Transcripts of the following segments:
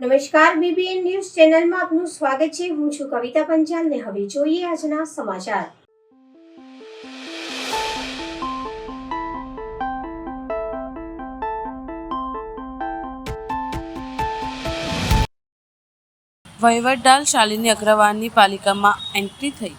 નમસ્કાર, BBN news ચેનલમાં આપનું સ્વાગત છે. હું છું કવિતા પંચાલ ને હવે જોઈએ આજના સમાચાર. વહીવટદાર શાલિની અગ્રવાલની પાલિકામાં એન્ટ્રી થઈ.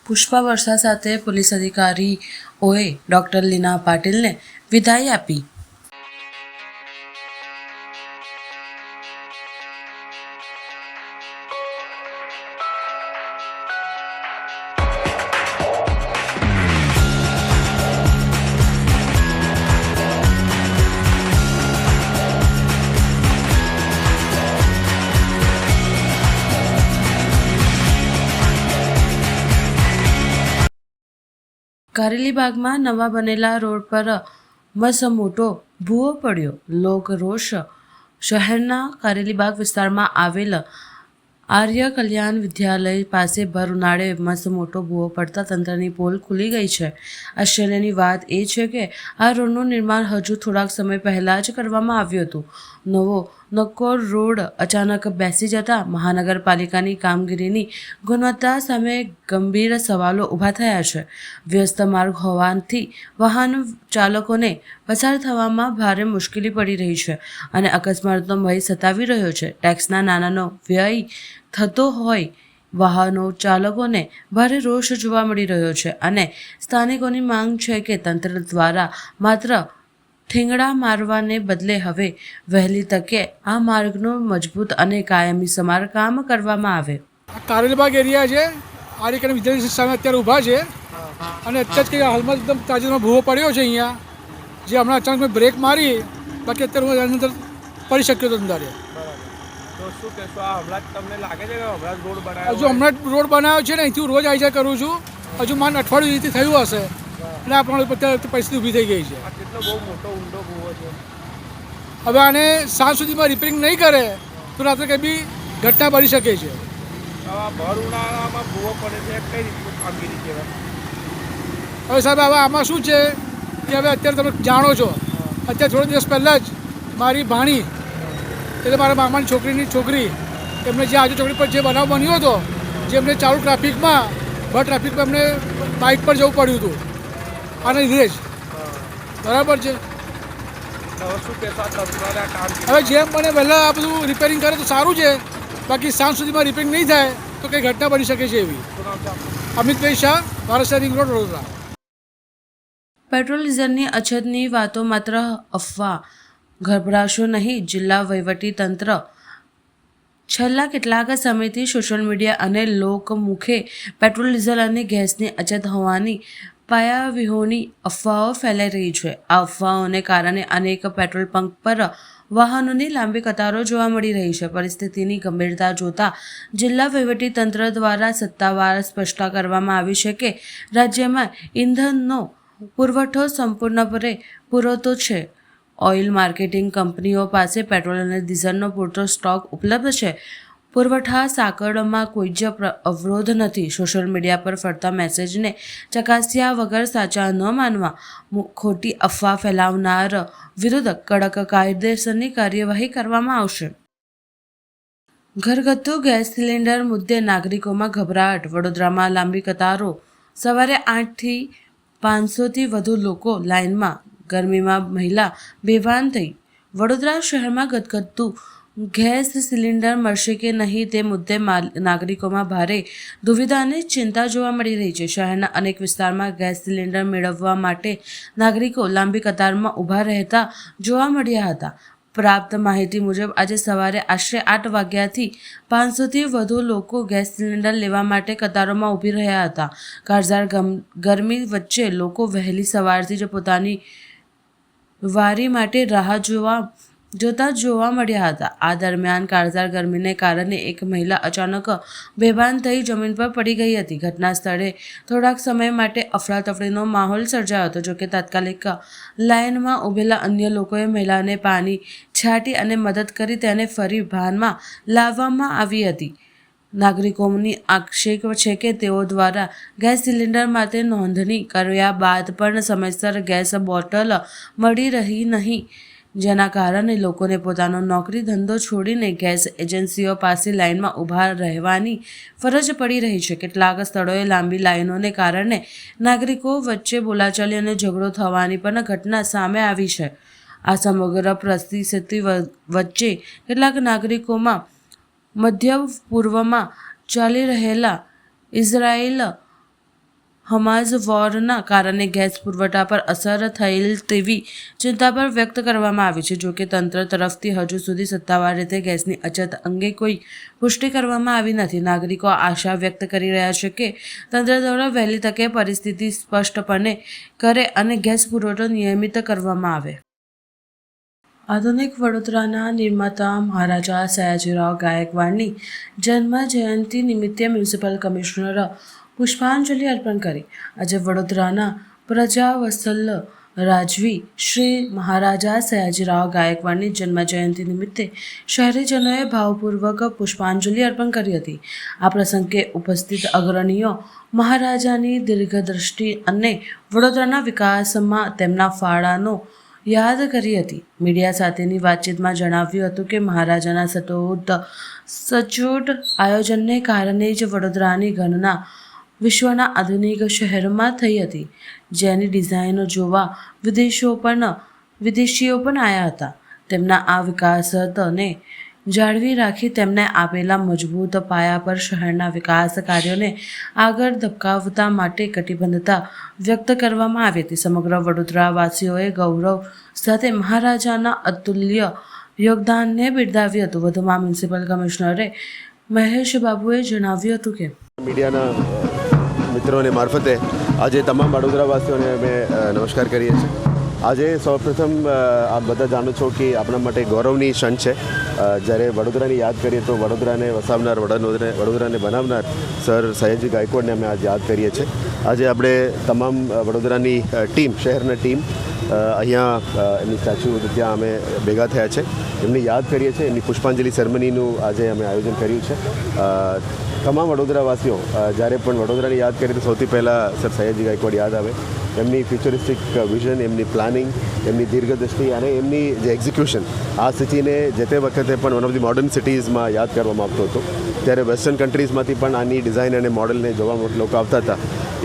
પુષ્પા વર્ષા સાથે પોલીસ અધિકારીઓએ ડોક્ટર લીના પાટીલને વિદાય આપી. કારેલીબાગમાં નવા બનેલા રોડ પર મસ્ત મોટો ભૂવો પડ્યો. લોકરોષ. શહેરના કારેલીબાગ વિસ્તારમાં આવેલ આર્ય કલ્યાણ વિદ્યાલય પાસે ભર ઉનાળે મસ્ત મોટો ભૂવો પડતા તંત્રની પોલ ખુલી ગઈ છે. આશ્ચર્યની વાત એ છે કે આ રોડનું નિર્માણ હજુ થોડાક સમય પહેલાં જ કરવામાં આવ્યું હતું. નવો નક્કોર રોડ અચાનક બેસી જતા મહાનગરપાલિકાની કામગીરીની ગુણવત્તા સામે ગંભીર સવાલો ઊભા થયા છે. વ્યસ્ત માર્ગ હોવાથી વાહન ચાલકોને પસાર થવામાં ભારે મુશ્કેલી પડી રહી છે અને અકસ્માતનો ભય સતાવી રહ્યો છે. ટેક્સના નાણાંનો વ્યય થતો હોય વાહનો ચાલકોને ભારે રોષ જોવા મળી રહ્યો છે અને સ્થાનિકોની માંગ છે કે તંત્ર દ્વારા માત્ર ઠીંગણા મારવાને બદલે હવે વહેલી તકે આ માર્ગનું મજબૂત અને કાયમી સમારકામ કરવામાં આવે. કારેલીબાગ એરિયા છે. આર્ય કલ્યાણ વિદ્યાલય સામે અત્યારે ઊભા છે અને અત્યારે જ હાલમાં એકદમ તાજેતરમાં ભૂવો પડ્યો છે અહીંયા, જે હમણાં અચાનક મેં બ્રેક મારી, બાકી અત્યારે હું એની અંદર પડી શક્યો હતો અંદર. તો શું કહેશો, આ હમણાં જ તમને લાગે છે કે હમણાં જ રોડ બનાવ્યો? હજુ હમણાં જ રોડ બનાવ્યો છે ને, અહીંથી હું રોજ આવી જાય કરું છું. હજુ માન અઠવાડિયું રીતે થયું હશે અને આ પણ અત્યારે પરિસ્થિતિ ઊભી થઈ ગઈ છે. આ કેટલો બહુ મોટો ઊંડો ભૂવો છે. હવે આને સાંજ સુધીમાં રિપેરિંગ નહીં કરે તો રાત્રે કંઈ બી ઘટના બની શકે છે. આવા ભર ઉનાળામાં ભૂવો પડે છે, કઈ રીતની કામગીરી કહેવાય? હવે સાહેબ, હવે આમાં શું છે કે હવે અત્યારે તમે જાણો છો, અત્યારે થોડા દિવસ પહેલાં જ મારી ભાણી, એટલે મારા મામાની છોકરી, એમને જે આજુ ચોકડી પર જે બનાવ બન્યો હતો, જે એમને ચાલુ ટ્રાફિકમાં એમને બાઇક પર જવું પડ્યું હતું આના લીધે જ. બરાબર છે. હવે શું કહેશો આ તંત્રને આ કામગીરી? હવે જેમ બને વહેલાં આ બધું રિપેરિંગ કરે તો સારું છે, બાકી સાંજ સુધીમાં રિપેરિંગ નહીં થાય તો કંઈ ઘટના બની શકે છે એવી. શું નામ છે આપનું? અમિતભાઈ શાહ, વારસા રિંગ રોડ, વડોદરા. પેટ્રોલ ડીઝલની અછતની વાતો માત્ર અફવા. ગભરાશો નહીં. જિલ્લા વહીવટી તંત્ર છેલ્લા કેટલાક સમયથી સોશિયલ મીડિયા અને લોકમુખે પેટ્રોલ ડીઝલ અને ગેસની અછત હોવાની પાયાવિહોણી અફવાઓ ફેલાઈ રહી છે. આ અફવાઓને કારણે અનેક પેટ્રોલ પંપ પર વાહનોની લાંબી કતારો જોવા મળી રહી છે. પરિસ્થિતિની ગંભીરતા જોતા જિલ્લા વહીવટીતંત્ર દ્વારા સત્તાવાર સ્પષ્ટતા કરવામાં આવી છે કે રાજ્યમાં ઇંધણનો પુરવઠો સંપૂર્ણપણે પૂરતો છે. ઓઇલ માર્કેટિંગ કંપનીઓ પાસે પેટ્રોલ અને ડીઝલનો પૂરતો સ્ટોક ઉપલબ્ધ છે. પુરવઠા સાંકળમાં કોઈ જ અવરોધ નથી. સોશિયલ મીડિયા પર ફરતા મેસેજને ચકાસ્યા વગર સાચા ન માનવા, ખોટી અફવા ફેલાવનાર વિરુદ્ધ કડક કાયદેસરની કાર્યવાહી કરવામાં આવશે. ઘરગથ્થુ ગેસ સિલિન્ડર મુદ્દે નાગરિકોમાં ગભરાટ. વડોદરામાં લાંબી કતારો. સવારે 8થી 500થી વધુ લોકો લાઇનમાં. ગરમીમાં મહિલા બેભાન થઈ. વડોદરા શહેરમાં ઘરગથ્થુ ગેસ સિલિન્ડર મળશે કે નહીં તે મુદ્દે નાગરિકોમાં ભારે દુવિધા અને ચિંતા જોવા મળી રહી છે. શહેરના અનેક વિસ્તારમાં ગેસ સિલિન્ડર મેળવવા માટે નાગરિકો લાંબી કતારમાં ઊભા રહેતા જોવા મળ્યા હતા. પ્રાપ્ત માહિતી મુજબ આજે સવારે આશરે 8 વાગ્યાથી 500થી વધુ લોકો ગેસ સિલિન્ડર લેવા માટે કતારોમાં ઊભી રહ્યા હતા. કાળઝાળ ગરમી વચ્ચે લોકો વહેલી સવારથી જ પોતાની વારી માટે રાહ જોતા જોવા મળ્યા હતા. આ દરમિયાન કાળઝાળ ગરમીને કારણે એક મહિલા અચાનક બેભાન થઈ જમીન પર પડી ગઈ હતી. ઘટના સ્થળે થોડાક સમય માટે અફરાતફરીનો માહોલ સર્જાયો હતો. જોકે તાત્કાલિક લાઇનમાં ઊભેલા અન્ય લોકોએ મહિલાને પાણી છાંટી અને મદદ કરી તેને ફરી ભાનમાં લાવવામાં આવી હતી. નાગરિકોની આક્ષેપ છે કે તેઓ દ્વારા ગેસ સિલિન્ડર માટે નોંધણી કર્યા બાદ પણ સમયસર ગેસ બોટલ મળી રહી નહીં, જેના કારણે લોકોને પોતાનો નોકરી ધંધો છોડીને ગેસ એજન્સીઓ પાસે લાઇનમાં ઊભા રહેવાની ફરજ પડી રહી છે. કેટલાક સ્થળોએ લાંબી લાઇનોને કારણે નાગરિકો વચ્ચે બોલાચાલી અને ઝઘડો થવાની પણ ઘટના સામે આવી છે. આ સમગ્ર પરિસ્થિતિ વચ્ચે કેટલાક નાગરિકોમાં મધ્ય પૂર્વમાં ચાલી રહેલા ઇઝરાયેલ હમાઝ વોરના કારણે ગેસ પુરવઠા પર અસર થયેલ તેવી ચિંતા પણ વ્યક્ત કરવામાં આવી છે. જોકે તંત્ર તરફથી હજુ સુધી સત્તાવાર રીતે ગેસની અછત અંગે કોઈ પુષ્ટિ કરવામાં આવી નથી. નાગરિકો આશા વ્યક્ત કરી રહ્યા છે કે તંત્ર દ્વારા વહેલી તકે પરિસ્થિતિ સ્પષ્ટપણે કરે અને ગેસ પુરવઠો નિયમિત કરવામાં આવે. આધુનિક વડોદરાના નિર્માતા મહારાજા સયાજીરાવ ગાયકવાડની જન્મ જયંતિ નિમિત્તે મ્યુનિસિપલ કમિશનર પુષ્પાંજલિ અર્પણ કરી. આજે વડોદરાના પ્રજાવત્સલ રાજવી શ્રી મહારાજા સયાજીરાવ ગાયકવાડની જન્મજયંતિ નિમિત્તે શહેરીજનોએ ભાવપૂર્વક પુષ્પાંજલિ અર્પણ કરી હતી. આ પ્રસંગે ઉપસ્થિત અગ્રણીઓ મહારાજાની દીર્ઘદ્રષ્ટિ અને વડોદરાના વિકાસમાં તેમના ફાળાનો યાદ કરી હતી. મીડિયા સાથેની વાતચીતમાં જણાવ્યું હતું કે મહારાજાના સચોટ આયોજનને કારણે જ વડોદરાની ગણના વિશ્વના આધુનિક શહેરમાં થઈ હતી, જેની ડિઝાઇનો જોવા વિદેશીઓ પણ આવ્યા હતા. તેમના આ વિકાસને જાળવી રાખી તેમને આપેલા મજબૂત પાયા પર શહેરના વિકાસ કાર્યોને આગળ ધપાવવા માટે કટિબદ્ધતા વ્યક્ત કરવામાં આવી હતી. સમગ્ર વડોદરાવાસીઓએ ગૌરવ સાથે મહારાજાના અતુલ્ય યોગદાનને બિરદાવ્યું હતું. વધુમાં મ્યુનિસિપલ કમિશનરે મહેશ બાબુએ જણાવ્યું હતું કે મીડિયાના મિત્રોને મારફતે આજે તમામ વડોદરાવાસીઓને અમે નમસ્કાર કરીએ છીએ. આજે સૌપ્રથમ આપ બધા જાણો છો કે આપણા માટે ગૌરવની ક્ષણ છે. જ્યારે વડોદરાની યાદ કરીએ તો વડોદરાને વસાવનાર, વડોદરાને બનાવનાર સર સયાજી ગાયકવાડને અમે આજે યાદ કરીએ છીએ. આજે આપણે તમામ વડોદરાની ટીમ, શહેરના ટીમ અહીંયા એમની સ્ટેચ્યુ ત્યાં અમે ભેગા થયા છે. એમને યાદ કરીએ છીએ. એમની પુષ્પાંજલિ સેરેમનીનું આજે અમે આયોજન કર્યું છે. તમામ વડોદરાવાસીઓ જ્યારે પણ વડોદરાને યાદ કરીએ તો સૌથી પહેલાં સર સયાજી ગાયકવાડ યાદ આવે. એમની ફ્યુચરિસ્ટિક વિઝન, એમની પ્લાનિંગ, એમની દીર્ઘદ્રષ્ટિ અને એમની જે એક્ઝિક્યુશન, આ સિટીને જે તે વખતે પણ વન ઓફ ધી મોડર્ન સિટીઝમાં યાદ કરવામાં આવતો હતો. ત્યારે વેસ્ટર્ન કન્ટ્રીઝમાંથી પણ આની ડિઝાઇન અને મોડલને જોવા લોકો આવતા હતા.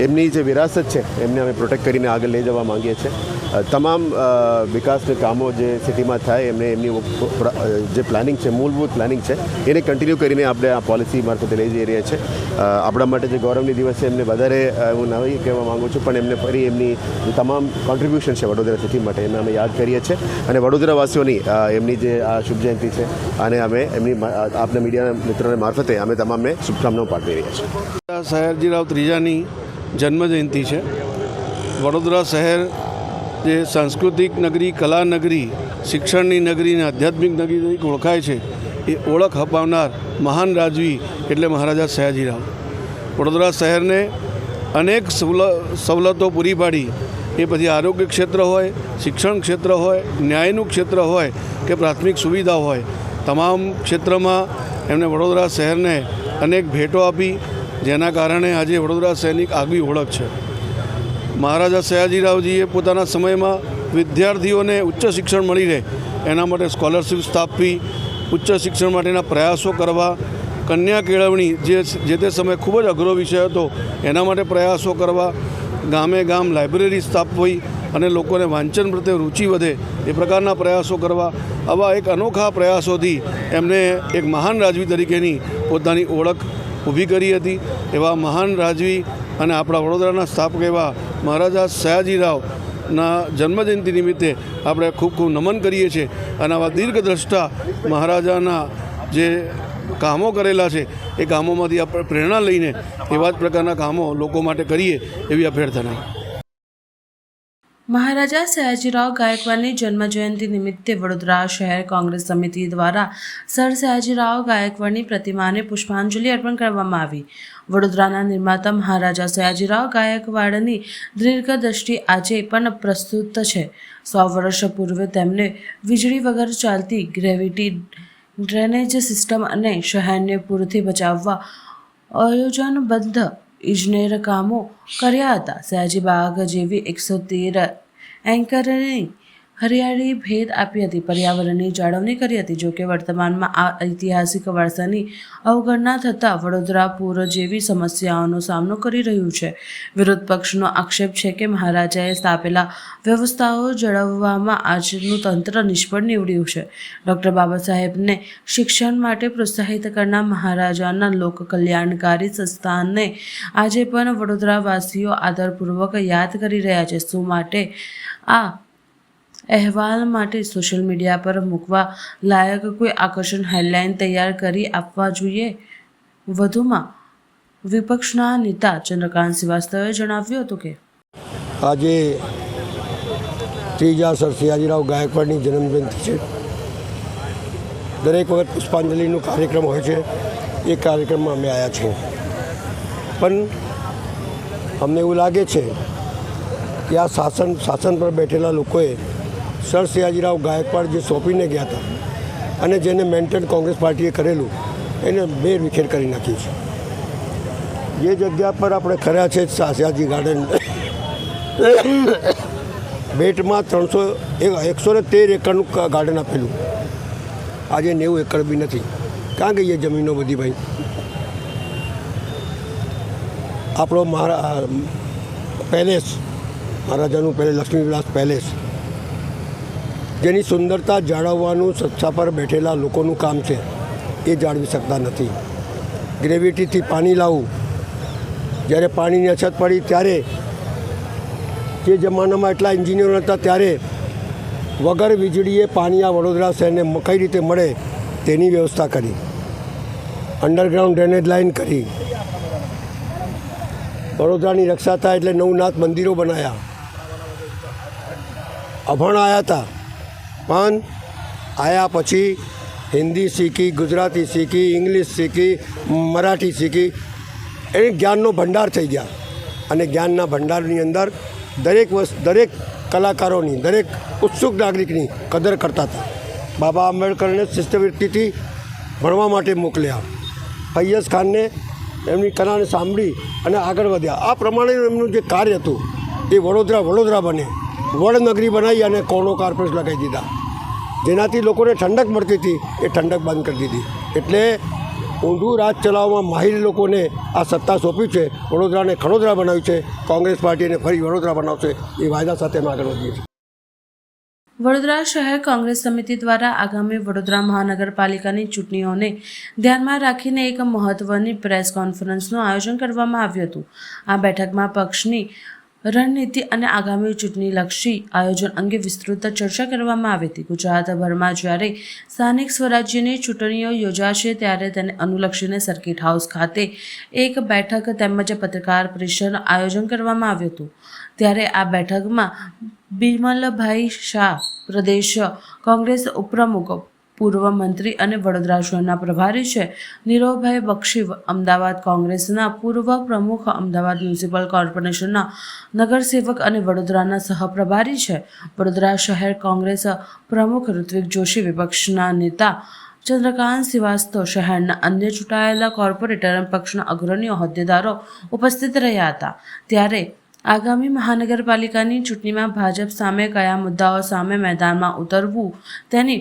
એમની જે વિરાસત છે એમને અમે પ્રોટેક્ટ કરીને આગળ લઈ જવા માંગીએ છીએ. તમામ વિકાસના કામો જે સિટીમાં થાય એમને એમની જે પ્લાનિંગ છે, મૂળભૂત પ્લાનિંગ છે, એને કન્ટિન્યુ કરીને આપણે આ પોલિસી મારફતે લઈ જઈ રહ્યા છીએ. આપણા માટે જે ગૌરવની દિવસ છે એમને વધારે હું નહીં કહેવા માગું છું, પણ એમને ફરી એમની જે તમામ કોન્ટ્રીબ્યુશન છે વડોદરા સિટી માટે એમને અમે યાદ કરીએ છીએ. અને વડોદરાવાસીઓની એમની જે આ શુભ જયંતિ છે અને અમે એમની આપના મીડિયાના મિત્રોને મારફતે અમે તમામને શુભકામનાઓ પાઠવી રહ્યા છીએ. સયાજીરાવ ત્રીજાની જન્મજયંતિ છે. વડોદરા શહેર જે સાંસ્કૃતિક નગરી, કલા નગરી, શિક્ષણની નગરી અને આધ્યાત્મિક નગરી તરીકે ઓળખાય છે, એ ઓળખ અપાવનાર મહાન રાજવી એટલે મહારાજા સયાજીરાવ. વડોદરા શહેરને અનેક સવલતો પૂરી પાડી. એ પછી આરોગ્ય ક્ષેત્ર હોય, શિક્ષણ ક્ષેત્ર હોય, ન્યાયનું ક્ષેત્ર હોય કે પ્રાથમિક સુવિધા હોય, તમામ ક્ષેત્રમાં એમણે વડોદરા શહેરને અનેક ભેટો આપી, જેના કારણે આજે વડોદરા શહેરની એક આગવી ઓળખ છે. મહારાજા સયાજીરાવજીએ પોતાના સમયમાં વિદ્યાર્થીઓને ઉચ્ચ શિક્ષણ મળી રહે એના માટે સ્કોલરશિપ સ્થાપવી, ઉચ્ચ શિક્ષણ માટેના પ્રયાસો કરવા, કન્યા કેળવણી જે તે સમયે ખૂબ જ અઘરો વિષય હતો એના માટે પ્રયાસો કરવા, ગામે ગામ લાઇબ્રેરી સ્થાપવી અને લોકોને વાંચન પ્રત્યે રુચિ વધે એ પ્રકારના પ્રયાસો કરવા, આવા એક અનોખા પ્રયાસોથી એમને એક મહાન રાજવી તરીકેની પોતાની ઓળખ ઊભી કરી હતી. એવા મહાન રાજવી અને આપણા વડોદરાના સ્થાપક એવા મહારાજા સયાજીરાવના જન્મજયંતિ નિમિત્તે આપણે ખૂબ ખૂબ નમન કરીએ છીએ અને આવા દીર્ઘદ્રષ્ટા મહારાજાના જે કામો કરેલા છે એ કામોમાંથી આપણે પ્રેરણા લઈને એવા જ પ્રકારના કામો લોકો માટે કરીએ એવી અભ્યર્થના. મહારાજા સયાજીરાવ ગાયકવાડની જન્મજયંતિ નિમિત્તે વડોદરા શહેર કોંગ્રેસ સમિતિ દ્વારા સર સયાજીરાવ ગાયકવાડની પ્રતિમાને પુષ્પાંજલિ અર્પણ કરવામાં આવી. વડોદરાના નિર્માતા મહારાજા સયાજીરાવ ગાયકવાડની દીર્ઘદ્રષ્ટિ આજે પણ પ્રસ્તુત છે. 100 વર્ષ પૂર્વે તેમને વીજળી વગર ચાલતી ગ્રેવિટી ડ્રેનેજ સિસ્ટમ અને શહેરને પૂરથી બચાવવા આયોજનબદ્ધ ઇજનેર કામો કર્યા હતા. સયાજી બાગ જેવી 113 એકરની હરિયાળી ભેટ આપી હતી, પર્યાવરણની જાળવણી કરી હતી. જોકે વર્તમાનમાં આ ઐતિહાસિક વારસાની અવગણના થતાં વડોદરા પૂર જેવી સમસ્યાઓનો સામનો કરી રહ્યું છે. વિરોધ પક્ષનો આક્ષેપ છે કે મહારાજાએ સ્થાપેલા વ્યવસ્થાઓ જાળવવામાં આજનું તંત્ર નિષ્ફળ નીવડ્યું છે. ડૉક્ટર બાબા સાહેબને શિક્ષણ માટે પ્રોત્સાહિત કરનાર મહારાજાના લોક કલ્યાણકારી સંસ્થાનને આજે પણ વડોદરાવાસીઓ આદરપૂર્વક યાદ કરી રહ્યા છે. શું માટે આ અહેવાલ માટે સોશિયલ મીડિયા પર મૂકવા લાયક કોઈ આકર્ષક હેડલાઇન તૈયાર કરી આપવા જોઈએ? વધુમાં વિપક્ષના નેતા ચંદ્રકાંત શ્રીવાસ્તવે જણાવ્યું હતું કે આજે ત્રીજા સર સયાજીરાવ ગાયકવાડની જન્મજયંતિ છે. દરેક વખત પુષ્પાંજલિનો કાર્યક્રમ હોય છે, એ કાર્યક્રમમાં અમે આવ્યા છીએ. પણ અમને એવું લાગે છે કે આ શાસન પર બેઠેલા લોકોએ સર સયાજીરાવ ગાયકવાડ જે સોંપીને ગયા હતા અને જેને મેન્ટેન કોંગ્રેસ પાર્ટીએ કરેલું એને બેર વિખેર કરી નાખ્યું છે. જે જગ્યા પર આપણે કર્યા છે સયાજી ગાર્ડન, બેટમાં 113 એકરનું ગાર્ડન આપેલું, આજે 90 એકર બી નથી. ક્યાં ગઈ એ જમીનો બધી ભાઈ? આપણો પેલેસ, મહારાજાનું પેલેસ, લક્ષ્મીવિલાસ પેલેસ, જેની સુંદરતા જાળવવાનું સત્તા પર બેઠેલા લોકોનું કામ છે, એ જાળવી શકતા નથી. ગ્રેવિટીથી પાણી લાવવું, જ્યારે પાણીની અછત પડી ત્યારે જે જમાનામાં એટલા એન્જિનિયરો હતા ત્યારે વગર વીજળીએ પાણી આ વડોદરા શહેરને કઈ રીતે મળે તેની વ્યવસ્થા કરી. અંડરગ્રાઉન્ડ ડ્રેનેજ લાઇન કરી. વડોદરાની રક્ષા થાય એટલે નવનાથ મંદિરો બનાવ્યા. અભણ આવ્યા હતા, પણ આવ્યા પછી હિન્દી શીખી, ગુજરાતી શીખી, ઇંગ્લિશ શીખી, મરાઠી શીખી, એ જ્ઞાનનો ભંડાર થઈ ગયા. અને જ્ઞાનના ભંડારની અંદર દરેક કલાકારોની, દરેક ઉત્સુક નાગરિકની કદર કરતા હતા. બાબા આંબેડકરને શિષ્યવૃત્તિથી ભણવા માટે મોકલ્યા. ફૈયઝ ખાનને એમની કલાને સાંભળી અને આગળ વધ્યા. આ પ્રમાણે એમનું જે કાર્ય હતું એ વડોદરા બને, વડનગરી બનાવી અને કોર્નો કાર્પોરેટ લગાવી દીધા. જેનાથી લોકોને ઠંડક મળતી હતી એ ઠંડક બંધ કરી દીધી. એટલે ઊંધું રાજ ચલાવવામાં માહિર લોકોને આ સત્તા સોંપ્યું છે. વડોદરાને ખડોદરા બનાવ્યું છે. કોંગ્રેસ પાર્ટીને ફરી વડોદરા બનાવશે એ વાયદા સાથે અમે આગળ વધીએ છીએ. વડોદરા શહેર કોંગ્રેસ સમિતિ દ્વારા આગામી વડોદરા મહાનગરપાલિકાની ચૂંટણીઓને ધ્યાનમાં રાખીને એક મહત્વની પ્રેસ કોન્ફરન્સનું આયોજન કરવામાં આવ્યું હતું. આ બેઠકમાં પક્ષની રણનીતિ અને આગામી ચૂંટણીલક્ષી આયોજન અંગે વિસ્તૃત ચર્ચા કરવામાં આવી હતી. ગુજરાતભરમાં જ્યારે સ્થાનિક સ્વરાજ્યની ચૂંટણીઓ યોજાશે ત્યારે તેને અનુલક્ષીને સર્કિટ હાઉસ ખાતે એક બેઠક તેમજ પત્રકાર પરિષદનું આયોજન કરવામાં આવ્યું હતું. ત્યારે આ બેઠકમાં બિમલભાઈ શાહ, પ્રદેશ કોંગ્રેસ ઉપપ્રમુખ, પૂર્વ મંત્રી અને વડોદરા શહેરના પ્રભારી છે. નીરવભાઈ બક્ષી, અમદાવાદ કોંગ્રેસના પૂર્વ પ્રમુખ, અમદાવાદ મ્યુનિસિપલ કોર્પોરેશનના નગરસેવક અને વડોદરાના સહપ્રભારી છે. વડોદરા શહેર કોંગ્રેસ પ્રમુખ ઋત્વિક જોશી, વિપક્ષના નેતા ચંદ્રકાંત શ્રીવાસ્તવ શહેરના અન્ય ચૂંટાયેલા કોર્પોરેટર અને પક્ષના અગ્રણીઓ હોદ્દેદારો ઉપસ્થિત રહ્યા હતા. ત્યારે આગામી મહાનગરપાલિકાની ચૂંટણીમાં ભાજપ સામે કયા મુદ્દાઓ સામે મેદાનમાં ઉતરવું તેની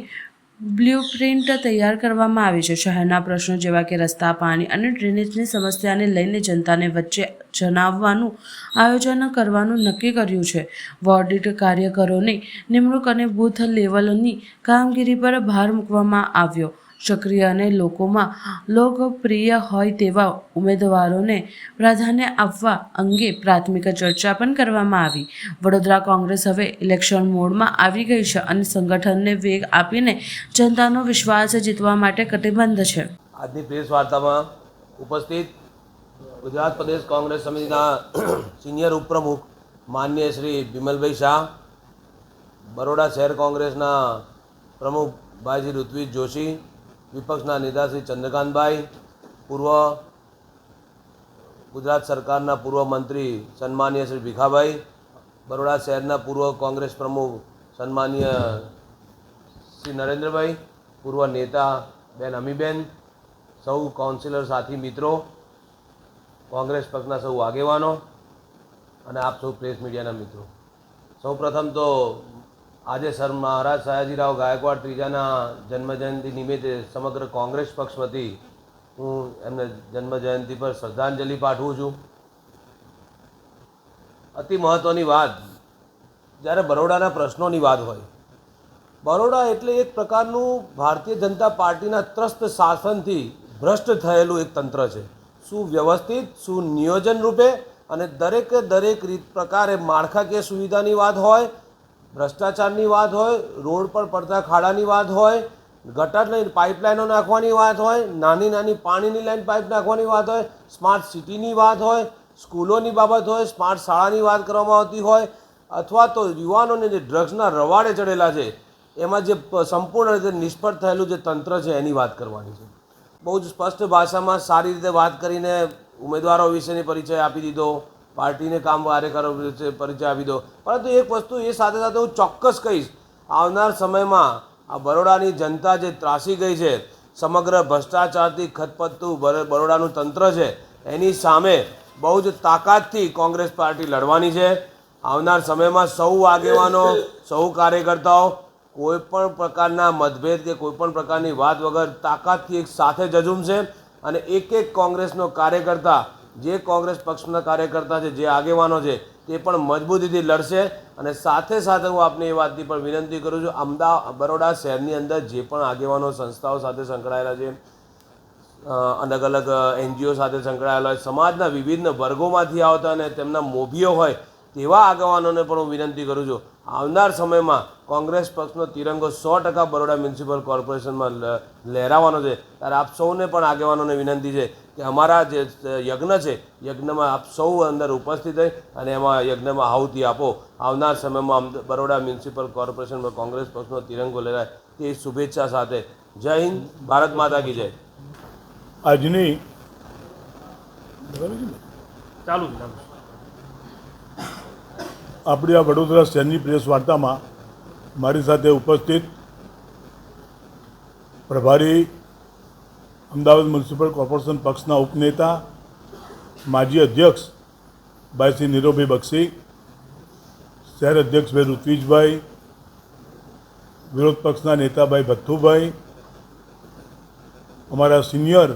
બ્લ્યુપ્રિન્ટ તૈયાર કરવામાં આવી છે. શહેરના પ્રશ્નો જેવા કે રસ્તા, પાણી અને ડ્રેનેજની સમસ્યાને લઈને જનતાને વચ્ચે જણાવવાનું આયોજન કરવાનું નક્કી કર્યું છે. વોર્ડ દીઠ કાર્યકરોની નિમણૂક અને બૂથ લેવલની કામગીરી પર ભાર મૂકવામાં આવ્યો. સક્રિય અને લોકોમાં લોકપ્રિય હોય તેવા ઉમેદવારોને પ્રાધાન્ય આપવા અંગે પ્રાથમિક ચર્ચા પણ કરવામાં આવી. વડોદરા કોંગ્રેસ હવે ઇલેક્શન મોડમાં આવી ગઈ છે અને સંગઠનને વેગ આપીને જનતાનો વિશ્વાસ જીતવા માટે કટિબદ્ધ છે. આજની પ્રેસ વાર્તામાં ઉપસ્થિત ગુજરાત પ્રદેશ કોંગ્રેસ સમિતિના સિનિયર ઉપપ્રમુખ માનનીય શ્રી બિમલભાઈ શાહ, બરોડા શહેર કોંગ્રેસના પ્રમુખ ભાઈજી ઋત્વિજ જોશી, વિપક્ષના નેતા શ્રી ચંદ્રકાંતભાઈ, પૂર્વ ગુજરાત સરકારના પૂર્વ મંત્રી સન્માનીય શ્રી ભીખાભાઈ, બરોડા શહેરના પૂર્વ કોંગ્રેસ પ્રમુખ સન્માનીય શ્રી નરેન્દ્રભાઈ, પૂર્વ નેતા બેન અમીબેન, સૌ કાઉન્સિલર સાથી મિત્રો, કોંગ્રેસ પક્ષના સૌ આગેવાનો અને આપ સૌ પ્રેસ મીડિયાના મિત્રો, સૌ પ્રથમ તો આજે સર મહારાજ સયાજીરાવ ગાયકવાડ ત્રીજાના જન્મજયંતિ નિમિત્તે સમગ્ર કોંગ્રેસ પક્ષ વતી હું એમને જન્મજયંતિ પર શ્રદ્ધાંજલિ પાઠવું છું. અતિ મહત્ત્વની વાત, જ્યારે બરોડાના પ્રશ્નોની વાત હોય, બરોડા એટલે એક પ્રકારનું ભારતીય જનતા પાર્ટીના ત્રસ્ત શાસનથી ભ્રષ્ટ થયેલું એક તંત્ર છે. સુવ્યવસ્થિત, સુનિયોજન રૂપે અને દરેક રીત પ્રકારે માળખાકીય સુવિધાની વાત હોય, ભ્રષ્ટાચારની વાત હોય, રોડ પર પડતા ખાડાની વાત હોય, ગટર લઈને પાઇપલાઇનો નાખવાની વાત હોય, નાની પાણીની લાઈન પાઇપ નાખવાની વાત હોય, સ્માર્ટ સિટીની વાત હોય, સ્કૂલોની બાબત હોય, સ્માર્ટ શાળાની વાત કરવામાં આવતી હોય, અથવા તો યુવાનોને જે ડ્રગ્સના રવાડે ચડેલા છે એમાં જે સંપૂર્ણ રીતે નિષ્ફળ થયેલું જે તંત્ર છે એની વાત કરવાની છે. બહુ જ સ્પષ્ટ ભાષામાં સારી રીતે વાત કરીને ઉમેદવારો વિશેની પરિચય આપી દીધો, પાર્ટીને કામ કાર્યકરો વિશે પરિચય આપી દો. પરંતુ એક વસ્તુ એ સાથે સાથે હું ચોક્કસ કહીશ, આવનાર સમયમાં આ બરોડાની જનતા જે ત્રાસી ગઈ છે, સમગ્ર ભ્રષ્ટાચારથી ખતપતું બરોડાનું તંત્ર છે, એની સામે બહુ જ તાકાતથી કોંગ્રેસ પાર્ટી લડવાની છે. આવનાર સમયમાં સૌ આગેવાનો, સૌ કાર્યકર્તાઓ કોઈપણ પ્રકારના મતભેદ કે કોઈપણ પ્રકારની વાત વગર તાકાતથી એક સાથે ઝઝૂમશે અને એક કોંગ્રેસનો કાર્યકર્તા, જે કોંગ્રેસ પક્ષના કાર્યકર્તા છે, જે આગેવાનો છે, તે પણ મજબૂતીથી લડશે. અને સાથે હું આપને એ વાતની પણ વિનંતી કરું છું, બરોડા શહેરની અંદર જે પણ આગેવાનો સંસ્થાઓ સાથે સંકળાયેલા છે, અલગ અલગ NGO સાથે સંકળાયેલા હોય, સમાજના વિવિધ વર્ગોમાંથી આવતા અને તેમના મોભીઓ હોય તેવા આગેવાનોને પણ હું વિનંતી કરું છું, આવનાર સમયમાં કોંગ્રેસ પક્ષનો તિરંગો 100% બરોડા મ્યુનિસિપલ કોર્પોરેશનમાં લહેરાવાનો છે. ત્યારે આપ સૌને પણ આગેવાનોને વિનંતી છે કે અમારા જે યજ્ઞ છે, યજ્ઞમાં આપ સૌ અંદર ઉપસ્થિત થઈ અને એમાં યજ્ઞમાં આહુતિ આપો. આવનાર સમયમાં બરોડા મ્યુનિસિપલ કોર્પોરેશનમાં કોંગ્રેસ પક્ષનો તિરંગો લહેરાય તે શુભેચ્છા સાથે જય હિન્દ, ભારત માતા કી જય. આજની આપણી આ વડોદરા શહેરની પ્રેસ વાર્તામાં મારી સાથે ઉપસ્થિત પ્રભારી અમદાવાદ મ્યુનિસિપલ કોર્પોરેશન પક્ષના ઉપનેતા માજી અધ્યક્ષ ભાઈ શ્રી નીરવભાઈ બક્ષી, શહેર અધ્યક્ષ ભાઈ ઋત્વિજભાઈ, વિરોધ પક્ષના નેતા ભાઈ ભથ્થુભાઈ, અમારા સિનિયર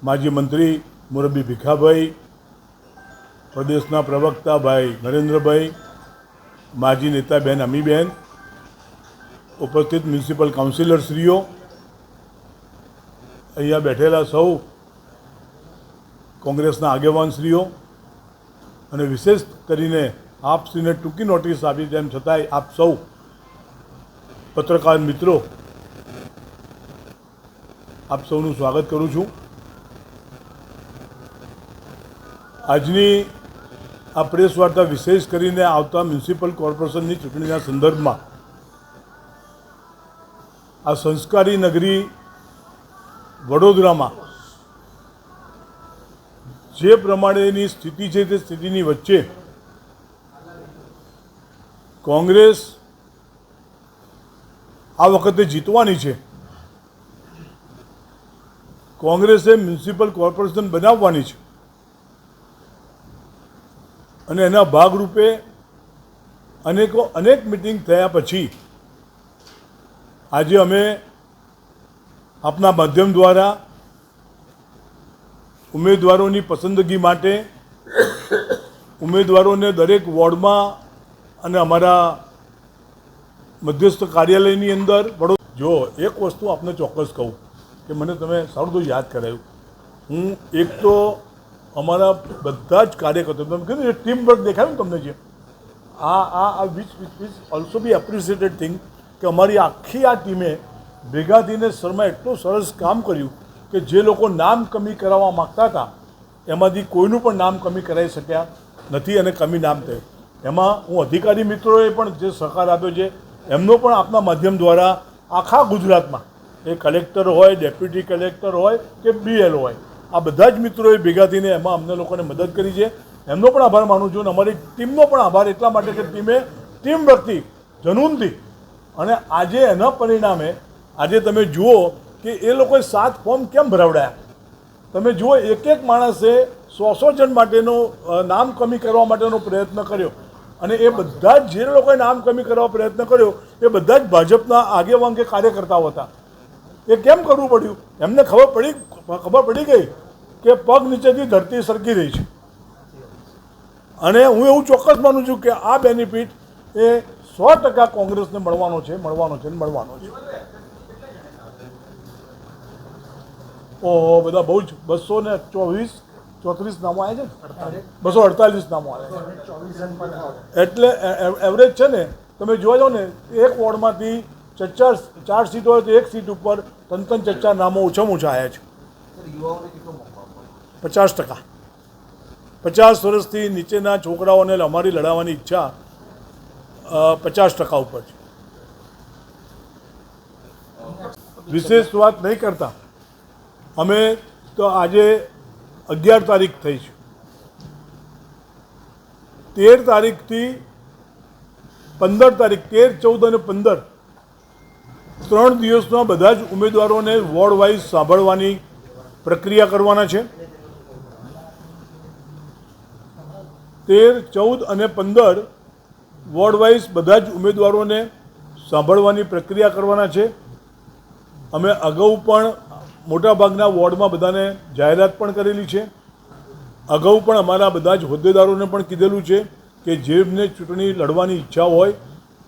માજી મંત્રી મુરબ્બી ભીખાભાઈ, પ્રદેશના પ્રવક્તા ભાઈ નરેન્દ્રભાઈ, માજી નેતા બેન અમીબેન, ઉપસ્થિત મ્યુનિસિપલ કાઉન્સિલરશ્રીઓ, અહીંયા બેઠેલા સૌ કોંગ્રેસના આગેવાનશ્રીઓ અને વિશેષ કરીને આપશ્રીને ટૂંકી નોટિસ આપી તેમ છતાંય આપ સૌ પત્રકાર મિત્રો, આપ સૌનું સ્વાગત કરું છું. આજની આ પ્રેસ વાર્તા વિશેષ કરીને આવતા મ્યુનિસિપલ કોર્પોરેશનની ચૂંટણીના સંદર્ભમાં આ સંસ્કારી નગરી વડોદરામાં જે પ્રમાણેની સ્થિતિ છે તે સ્થિતિની વચ્ચે કોંગ્રેસ આ વખતે જીતવાની છે કોંગ્રેસે મ્યુનિસિપલ કોર્પોરેશન બનાવવાની છે અને એના ભાગરૂપે અનેક મિટિંગ થયા પછી આજે અમે આપના માધ્યમ દ્વારા ઉમેદવારોની પસંદગી માટે ઉમેદવારોને દરેક વોર્ડમાં અને અમારા મધ્યસ્થ કાર્યાલયની અંદર જો એક વસ્તુ આપને ચોક્કસ કહું કે મને તમે સારું તો યાદ કરાયું, હું એક તો અમારા બધા જ કાર્યકર્તાઓ તમે કીધું ટીમ વર્ક દેખાયું ને તમને જે which also B appreciated thing કે અમારી આખી આ ટીમે ભેગા થઈને શર્મા એટલું સરસ કામ કર્યું કે જે લોકો નામ કમી કરાવવા માગતા હતા એમાંથી કોઈનું પણ નામ કમી કરાવી શક્યા નથી અને કમી નામ થયું. એમાં હું અધિકારી મિત્રોએ પણ જે સહકાર આપ્યો છે એમનો પણ આપના માધ્યમ દ્વારા આખા ગુજરાતમાં એ કલેક્ટર હોય, ડેપ્યુટી કલેક્ટર હોય કે BL હોય, આ બધા જ મિત્રોએ ભેગા થઈને એમાં અમને લોકોને મદદ કરી છે. એમનો પણ આભાર માનું છું અને અમારી ટીમનો પણ આભાર એટલા માટે કે ટીમે ટીમ વર્કથી જનૂનથી અને આજે એના પરિણામે આજે તમે જુઓ કે એ લોકોએ 7 ફોર્મ કેમ ભરાવડાયા. તમે જુઓ એક માણસે 100 જણ માટેનો નામ કમી કરવા માટેનો પ્રયત્ન કર્યો અને એ બધા જ જે લોકોએ નામ કમી કરવા પ્રયત્ન કર્યો એ બધા જ ભાજપના આગેવાન કે કાર્યકર્તાઓ હતા. એ કેમ કરવું પડ્યું? એમને ખબર પડી ગઈ કે પગ નીચેથી ધરતી સરકી રહી છે અને હું એવું ચોક્કસ માનું છું કે આ બેનિફિટ એ 100% કોંગ્રેસને મળવાનો છે. ઓહો, બધા બહુ જ 234 નામો આવ્યા છે, 248 નામો આવ્યા છે. એટલે એવરેજ છે ને તમે જોવા જાઓ ને એક વોર્ડમાંથી 4 સીટ હોય તો એક સીટ ઉપર 3-4 નામો ઓછામાં ઓછા આવ્યા છે. 50%. 50 વર્ષથી નીચેના છોકરાઓને અમારી લડાવવાની ઈચ્છા 50% ઉપર છે. વિશેષ વાત નહીં કરતા અમે તો આજે 11 તારીખ થઈ છે, 13 તારીખથી 15 તારીખ 13, 14 અને 15 3 દિવસમાં બધા જ ઉમેદવારોને વોર્ડ વાઇઝ સાંભળવાની પ્રક્રિયા કરવાના છે. 13, 14 અને 15 વોર્ડ વાઇઝ બધા જ ઉમેદવારોને સાંભળવાની પ્રક્રિયા કરવાના છે. અમે અગાઉ પણ મોટાભાગના વોર્ડમાં બધાને જાહેરાત પણ કરેલી છે. અગાઉ પણ અમારા બધા જ હોદ્દેદારોને પણ કીધેલું છે કે જેમને ચૂંટણી લડવાની ઈચ્છા હોય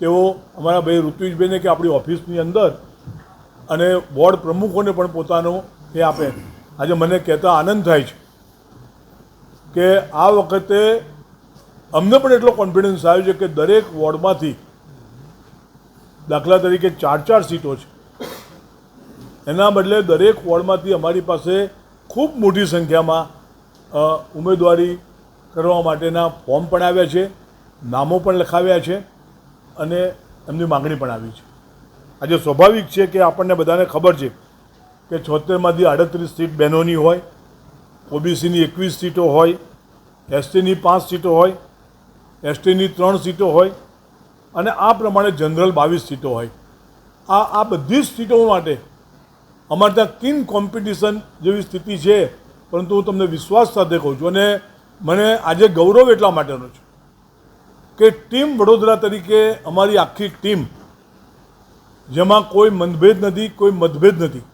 તેઓ અમારા ભાઈ ઋત્વિજભાઈને કે આપણી ઓફિસની અંદર અને વોર્ડ પ્રમુખોને પણ પોતાનો એ આપે. આજે મને કહેતા આનંદ થાય છે કે આ વખતે અમને પણ એટલો કોન્ફિડન્સ આવ્યો છે કે દરેક વોર્ડમાંથી દાખલા તરીકે 4 સીટો છે, એના બદલે દરેક વોર્ડમાંથી અમારી પાસે ખૂબ મોટી સંખ્યામાં ઉમેદવારી કરવા માટેના ફોર્મ પણ આવ્યા છે, નામો પણ લખાવ્યા છે અને એમની માગણી પણ આવી છે. આજે સ્વાભાવિક છે કે આપણને બધાને ખબર છે કે 76માંથી 38 સીટ બહેનોની હોય, OBCની 21 સીટો હોય, STની 5 સીટો હોય, STની 3 સીટો હોય અને આ પ્રમાણે જનરલ 22 સીટો હોય. આ બધી જ સીટો માટે અમારે ત્યાં કિન કોમ્પિટિશન જેવી સ્થિતિ છે. પરંતુ હું તમને વિશ્વાસ સાથે કહું છું અને મને આજે ગૌરવ એટલા માટેનો છે કે ટીમ વડોદરા તરીકે અમારી આખી ટીમ જેમાં કોઈ મતભેદ નથી, કોઈ મતભેદ નથી.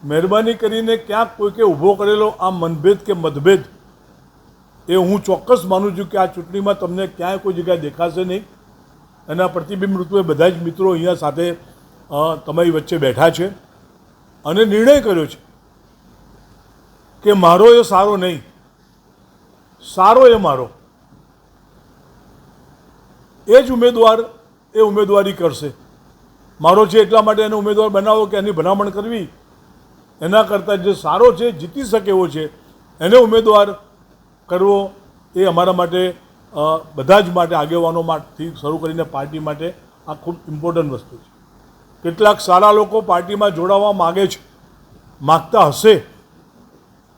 મહેરબાની કરીને ક્યાંક કોઈકે ઊભો કરેલો આ મતભેદ કે મતભેદ એ હું ચોક્કસ માનું છું કે આ ચૂંટણીમાં તમને ક્યાંય કોઈ જગ્યાએ દેખાશે નહીં. એના પ્રતિબિંબ રૂપે બધા જ મિત્રો અહીંયા સાથે તમારી વચ્ચે બેઠા છે અને નિર્ણય કર્યો છે કે મારો એ સારો નહીં, સારો એ મારો. એ જ ઉમેદવાર એ ઉમેદવારી કરશે. મારો છે એટલા માટે એને ઉમેદવાર બનાવો કે એની ભલામણ કરવી એના કરતાં જે સારો છે, જીતી શકે એવો છે એને ઉમેદવાર કરવો એ અમારા માટે બધા જ માટે આગેવાનોમાંથી શરૂ કરીને પાર્ટી માટે આ ખૂબ ઇમ્પોર્ટન્ટ વસ્તુ છે. કેટલાક સારા લોકો પાર્ટીમાં જોડાવા માગતા હશે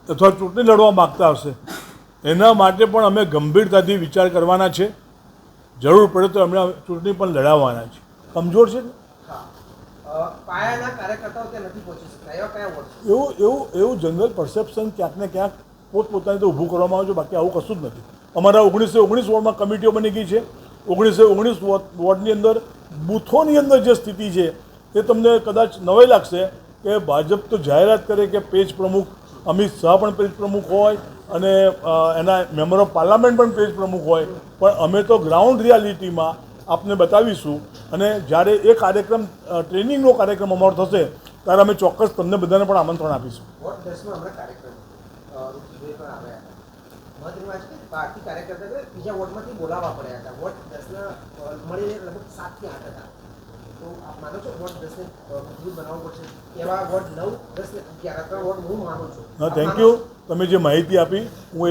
અથવા ચૂંટણી લડવા માગતા હશે, એના માટે પણ અમે ગંભીરતાથી વિચાર કરવાના છે. જરૂર પડે તો એમણે ચૂંટણી પણ લડાવવાના છે. કમજોર છે ને પાયાના કાર્યકર્તાઓ ત્યાં નથી પહોંચી શકતા, એવા કયા વોર્ડ છે? એવું જનરલ પરસેપ્શન ક્યાંક ને ક્યાંક પોતપોતાની તો ઊભું કરવામાં આવે છે, બાકી આવું કશું જ નથી. અમારા 1919 વોર્ડમાં કમિટીઓ બની ગઈ છે. 1919 વોર્ડની અંદર બૂથોની અંદર જે સ્થિતિ છે એ તમને કદાચ નવાઈ લાગશે કે ભાજપ તો જાહેરાત કરે કે પેજ પ્રમુખ અમિત શાહ પણ પેજ પ્રમુખ હોય અને એના મેમ્બર ઓફ પાર્લામેન્ટ પણ પેજ પ્રમુખ હોય, પણ અમે તો ગ્રાઉન્ડ રિયાલિટીમાં આપને બતાવીશું. અને જ્યારે એ કાર્યક્રમ ટ્રેનિંગનો કાર્યક્રમ અમારો થશે ત્યારે અમે ચોક્કસ તમને બધાને પણ આમંત્રણ આપીશું. વોર્ડ 10માં હમણાં કાર્યક્રમ ઋતુભાઈ પણ આવ્યા હતા. મત એમાં છે કે પાર્ટી કાર્યકર્તા બીજા વોર્ડમાંથી બોલાવવા પડ્યા હતા. વોર્ડ 10ના મળીને લગભગ 7 થી 8 હતા. તો આપ માનો છો વોર્ડ 10ને મજબૂત બનાવવું પડશે? એવા વોર્ડ 9, 10 ને 11 વોર્ડ હું માનું છું. હા, થેન્ક યુ. તમે જે માહિતી આપી હું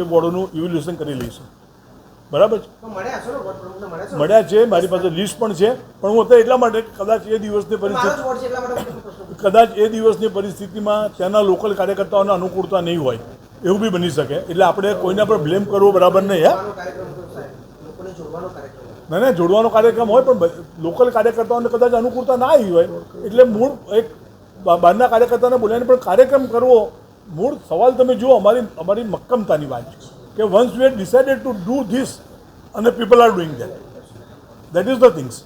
એ વોર્ડોનું ઇવેલ્યુએશન કરી લઈશ. બરાબર છે, મળ્યા છે, મારી પાસે લિસ્ટ પણ છે. પણ હું અત્યારે એટલા માટે કદાચ એ દિવસની પરિસ્થિતિમાં ત્યાંના લોકલ કાર્યકર્તાઓને અનુકૂળતા નહીં હોય એવું બી બની શકે. એટલે આપણે કોઈના પર બ્લેમ કરવો બરાબર નહીં. ના, જોડવાનો કાર્યક્રમ હોય પણ લોકલ કાર્યકર્તાઓને કદાચ અનુકૂળતા ના આવી હોય એટલે મૂળ એક બહારના કાર્યકર્તાને બોલાવીને પણ કાર્યક્રમ કરવો. મૂળ સવાલ તમે જુઓ, અમારી મક્કમતાની વાત છે કે once we had decided to do this અને people are doing that is the things.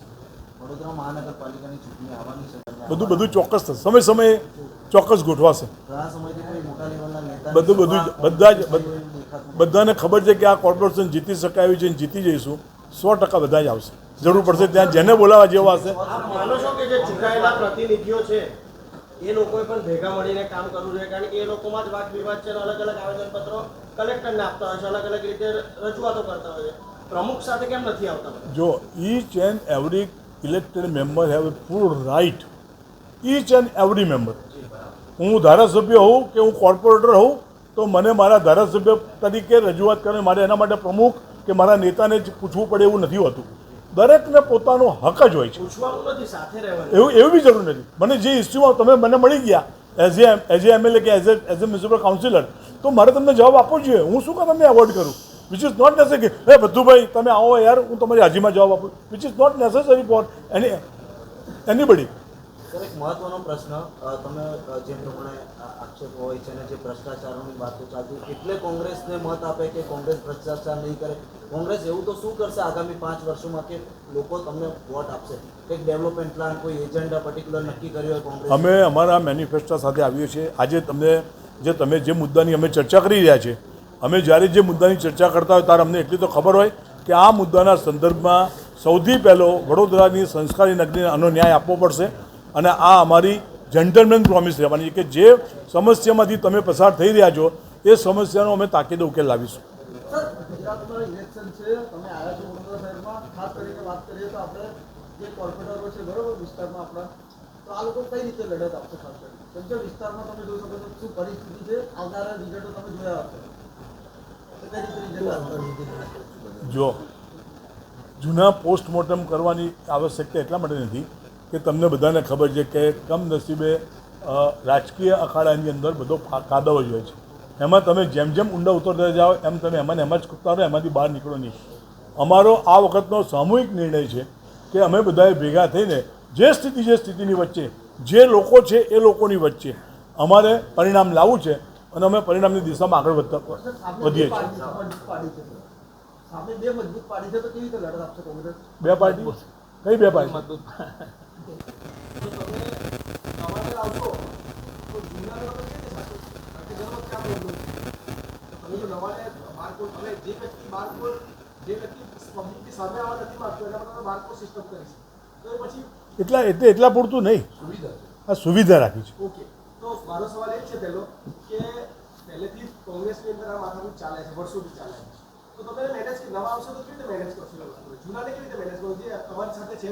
Vadodara મહાનગરપાલિકાની ચૂંટણી આવવાની છે, બધું ચોક્કસ થશે. સમયે ચોક્કસ ગોઠવાશે. ઘણા સમયથી કોઈ મોટા લેવલના નેતા બધાને ખબર છે કે આ કોર્પોરેશન જીતી શકાય છે, જીતી જઈશું. 100% બધા જ આવશે. જરૂર પડશે ત્યાં જેને બોલાવવા જેવા હશે. માનો છો કે જે ચૂંટાયેલા પ્રતિનિધિઓ છે એ લોકોએ પણ ભેગા મળીને કામ કરવું જોઈએ? કારણ કે એ લોકોમાં જ વાદ વિવાદ છે, અલગ અલગ આવેદનપત્રો કલેક્ટરને આપતા હોય છે, અલગ અલગ રીતે રજૂઆતો કરતા હોય છે. પ્રમુખ સાથે કેમ નથી આવતા? જો each and every elected member have a full right, each and every member. હું ધારાસભ્ય હોઉં કે હું કોર્પોરેટર હોઉં તો મને મારા ધારાસભ્ય તરીકે રજૂઆત કરે, મારે એના માટે પ્રમુખ કે મારા નેતાને જ પૂછવું પડે એવું નથી હોતું. દરેકને પોતાનો હક જ હોય છે. એવું બી જરૂર નથી. મને જે ઇસ્યુમાં તમે મને મળી ગયા એઝ એ એમએલએ કે એઝ એ મ્યુનિસિપલ કાઉન્સિલર, તો મારે તમને જવાબ આપવો જોઈએ. હું શું કામ તમને એવોર્ડ કરું? વિચ ઇઝ નોટ નેસેસરી કે હે બધુભાઈ તમે આવો યાર હું તમારી હાજીમાં જવાબ આપું. Which is not necessary for anybody. એક મહત્વનો પ્રશ્ન, તમે જે પ્રમાણે આક્ષેપ હોય છે અને જે ભ્રષ્ટાચારોની વાતો ચાલતી, એટલે કોંગ્રેસને મત આપે કે કોંગ્રેસ ભ્રષ્ટાચાર નહીં કરે? કોંગ્રેસ એવું તો શું કરશે આગામી 5 વર્ષોમાં કે લોકો તમને વોટ આપશે? કંઈક ડેવલપમેન્ટ પ્લાન, કોઈ એજન્ડા પર્ટિક્યુલર નક્કી કર્યો હોય કોંગ્રેસ? અમે અમારા મેનિફેસ્ટો સાથે આવીએ છીએ. આજે તમે જે મુદ્દાની અમે ચર્ચા કરી રહ્યા છીએ, અમે જ્યારે જે મુદ્દાની ચર્ચા કરતા હોય ત્યારે અમને એટલી તો ખબર હોય કે આ મુદ્દાના સંદર્ભમાં સૌથી પહેલો વડોદરાની સંસ્કારી નગરીને આનો ન્યાય આપવો પડશે. અને આ અમારી જેન્ટલમેન પ્રોમિસ રહેવાની છે કે જે સમસ્યામાંથી તમે પસાર થઈ રહ્યા છો એ સમસ્યાનો અમે તાકીદે ઉકેલ લાવીશું. ગુજરાતમાં ઇલેક્શન છે, તમે આવ્યા છો વડોદરા શહેરમાં, ખાસ કરીને વાત કરીએ તો આપણે જે કોર્પોરેટરો છે બરોબર વિસ્તારમાં આપણા, તો આ લોકો કઈ રીતે લડત આપશે? ખાસ કરીને કેમ કે વિસ્તારમાં તમે જોઈ શકો છો શું પરિસ્થિતિ છે, આવનારા રિઝલ્ટો તમે જોયા હશે. જો જૂના પોસ્ટમોર્ટમ કરવાની આવશ્યકતા એટલા માટે નથી કે તમને બધાને ખબર છે કે કમનસીબે રાજકીય અખાડાની અંદર બધો કાદવ જ હોય છે. એમાં તમે જેમ જેમ ઊંડા ઉતરતા જાઓ એમ તમે એમાં જ કૂદતા રહો, એમાંથી બહાર નીકળો નહીં. અમારો આ વખતનો સામૂહિક નિર્ણય છે કે અમે બધાએ ભેગા થઈને જે સ્થિતિની વચ્ચે જે લોકો છે એ લોકોની વચ્ચે અમારે પરિણામ લાવવું છે અને અમે પરિણામની દિશામાં આગળ વધીએ છીએ. બે પાર્ટી? કઈ બે પાર્ટી? એટલા પૂરતું નહીં, આ સુવિધા રાખી છે. તો મારો સવાલ એ છે પહેલો કે પહેલેથી કોંગ્રેસની અંદર આ માથાકૂટ ચાલે છે, વર્ષોથી ચાલે છે, તો તમે મેનેજ નવા આવશો તો કેવી રીતે મેનેજ કરશો? જૂનાને કેવી રીતે મેનેજ કરો જે તમારી સાથે છે?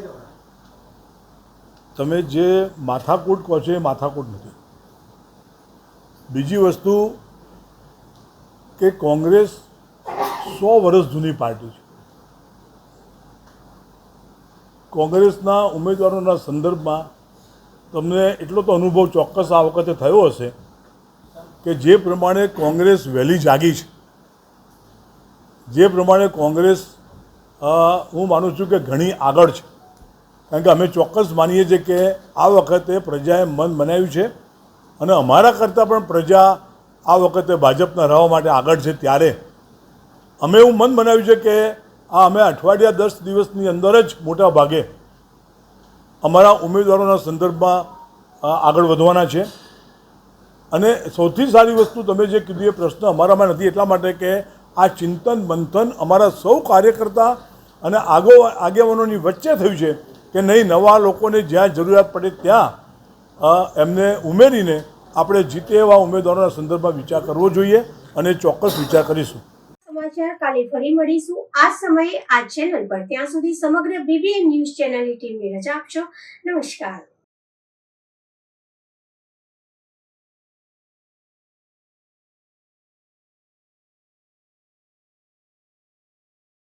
તમે જે માથાકૂટ કહો છો એ માથાકૂટ નથી. બીજી વસ્તુ કે કોંગ્રેસ 100 વર્ષ જૂની પાર્ટી છે. કોંગ્રેસના ઉમેદવારોના સંદર્ભમાં તમને એટલો તો અનુભવ ચોક્કસ આ વખતે થયો હશે કે જે પ્રમાણે કોંગ્રેસ વહેલી જાગી છે, જે પ્રમાણે કોંગ્રેસ હું માનું છું કે ઘણી આગળ છે કારણ કે અમે ચોક્કસ માનીએ છીએ કે આ વખતે પ્રજાએ મન બનાવ્યું છે અને અમારા કરતાં પણ પ્રજા આ વખતે ભાજપના રહેવા માટે આગળ છે. ત્યારે અમે એવું મન બનાવ્યું છે કે અમે અઠવાડિયા 10 દિવસની અંદર જ મોટા ભાગે અમારા ઉમેદવારોના સંદર્ભમાં આગળ વધવાના છે. અને સૌથી સારી વસ્તુ તમે જે કીધું એ પ્રશ્ન અમારામાં નથી, એટલા માટે કે આ ચિંતન મંથન અમારા સૌ કાર્યકર્તા અને આગેવાનોની વચ્ચે થયું છે કે નહીં, નવા લોકોને જ્યાં જરૂરિયાત પડે ત્યાં એમને ઉમેરીને આપણે જીતે એવા ઉમેદવારોના સંદર્ભમાં વિચાર કરવો જોઈએ અને ચોક્કસ વિચાર કરીશું. સમાચાર કાલે ફરી મળીશું આ સમયે આ ચેનલ પર. ત્યાં સુધી સમગ્ર BBN ન્યૂઝ ચેનલની ટીમને રજા આપશો. નમસ્કાર.